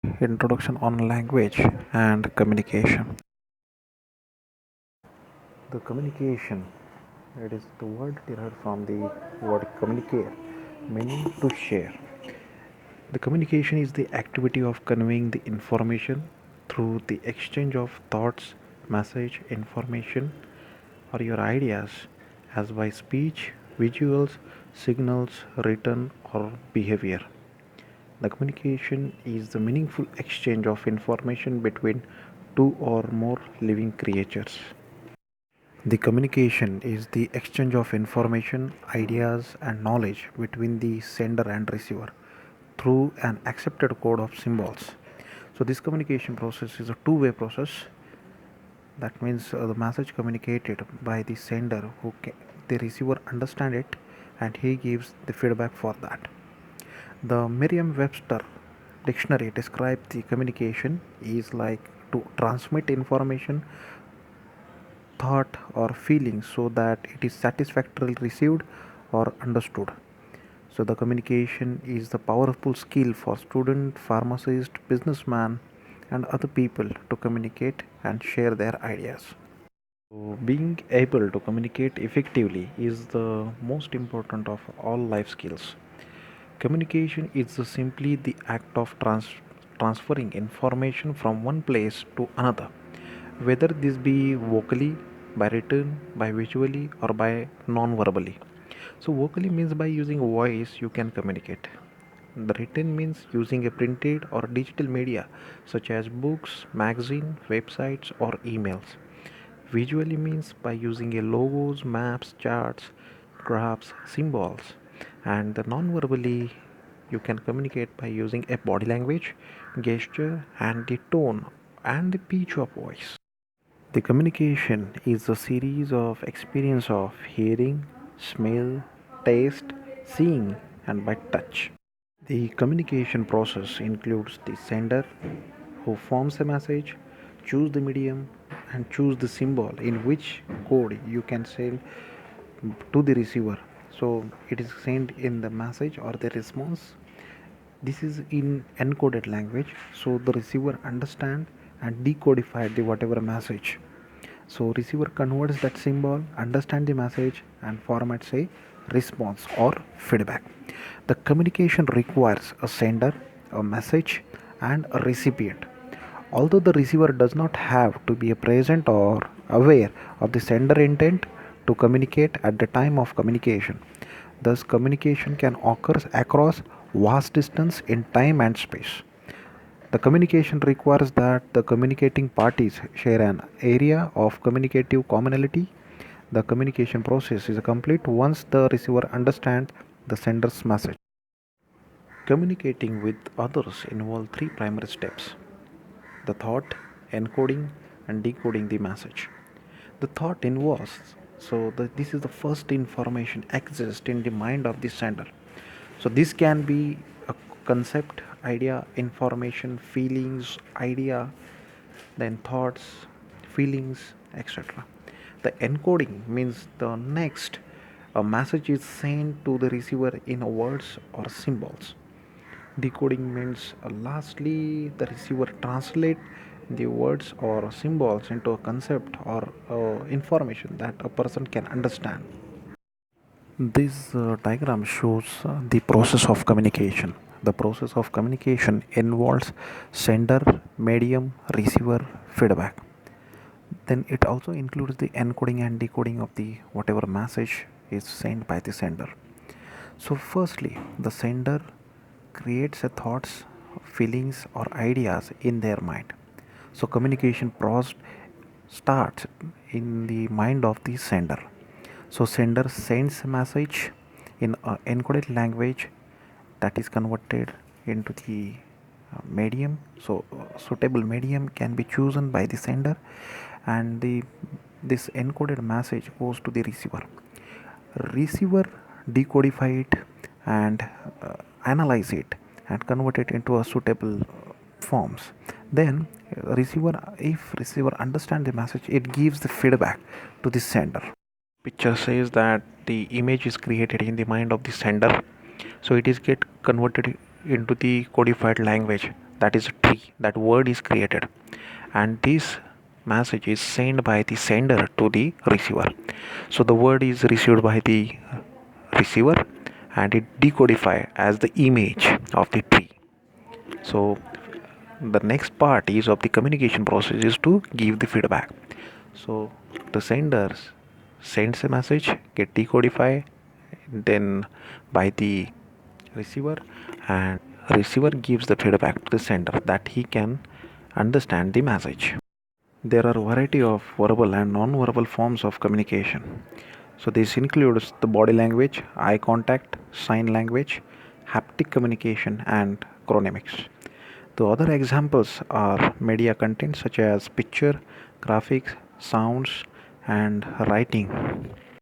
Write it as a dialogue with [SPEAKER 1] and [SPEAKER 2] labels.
[SPEAKER 1] Introduction on language and communication. The communication, it is the word derived from the word communicare, meaning to share. The communication is the activity of conveying the information through the exchange of thoughts, message, information, or your ideas as by speech, visuals, signals, written, or behavior. The communication is the meaningful exchange of information between two or more living creatures. The communication is the exchange of information, ideas, and knowledge between the sender and receiver through an accepted code of symbols. So, this communication process is a two-way process. That means the message communicated by the sender, the receiver understand it, and he gives the feedback for that. The Merriam-Webster dictionary describes the communication is like to transmit information, thought, or feeling so that it is satisfactorily received or understood. So the communication is the powerful skill for student, pharmacist, businessman, and other people to communicate and share their ideas. So being able to communicate effectively is the most important of all life skills. Communication is simply the act of transferring information from one place to another, whether this be vocally, by written, by visually, or by non verbally. So, vocally means by using voice you can communicate. The written means using a printed or digital media such as books, magazine, websites, or emails. Visually means by using a logos, maps, charts, graphs, symbols, and the non-verbally you can communicate by using a body language, gesture, and the tone and the pitch of voice. The communication is a series of experience of hearing, smell, taste, seeing, and by touch. The communication process includes the sender who forms a message, choose the medium, and choose the symbol in which code you can send to the receiver. So it is sent in the message or the response. This is in encoded language, so the receiver understand and decodify the whatever message. So receiver converts that symbol, understand the message, and formats a response or feedback. The communication requires a sender, a message, and a recipient. Although the receiver does not have to be present or aware of the sender intent to communicate at the time of communication, thus communication can occur across vast distance in time and space. The communication requires that the communicating parties share an area of communicative commonality. The communication process is complete once the receiver understands the sender's message. Communicating with others involves three primary steps: the thought, encoding, and decoding the message. The thought involves, this is the first information exists in the mind of the sender. So this can be a concept, idea, information, feelings, idea, then thoughts, feelings, etc. The encoding means the next a message is sent to the receiver in words or symbols. Decoding means lastly the receiver translate the words or symbols into a concept or information that a person can understand. This diagram shows the process of communication. The process of communication involves sender, medium, receiver, feedback. Then it also includes the encoding and decoding of the whatever message is sent by the sender. So, firstly, the sender creates a thoughts, feelings, or ideas in their mind. So, communication process starts in the mind of the sender. So, sender sends a message in encoded language that is converted into the medium. So, suitable medium can be chosen by the sender, and this encoded message goes to the receiver. Receiver decodify it and analyze it and convert it into a suitable forms. Then if receiver understand the message, it gives the feedback to the sender. Picture says that the image is created in the mind of the sender, so it is get converted into the codified language that is a tree, that word is created, and this message is sent by the sender to the receiver. So the word is received by the receiver and it decodify as the image of the tree. So the next part is of the communication process is to give the feedback. So the senders sends a message, get decodified then by the receiver, and receiver gives the feedback to the sender that he can understand the message. There are a variety of verbal and non-verbal forms of communication. So this includes the body language, eye contact, sign language, haptic communication, and chronemics. The other examples are media content such as picture, graphics, sounds, and writing.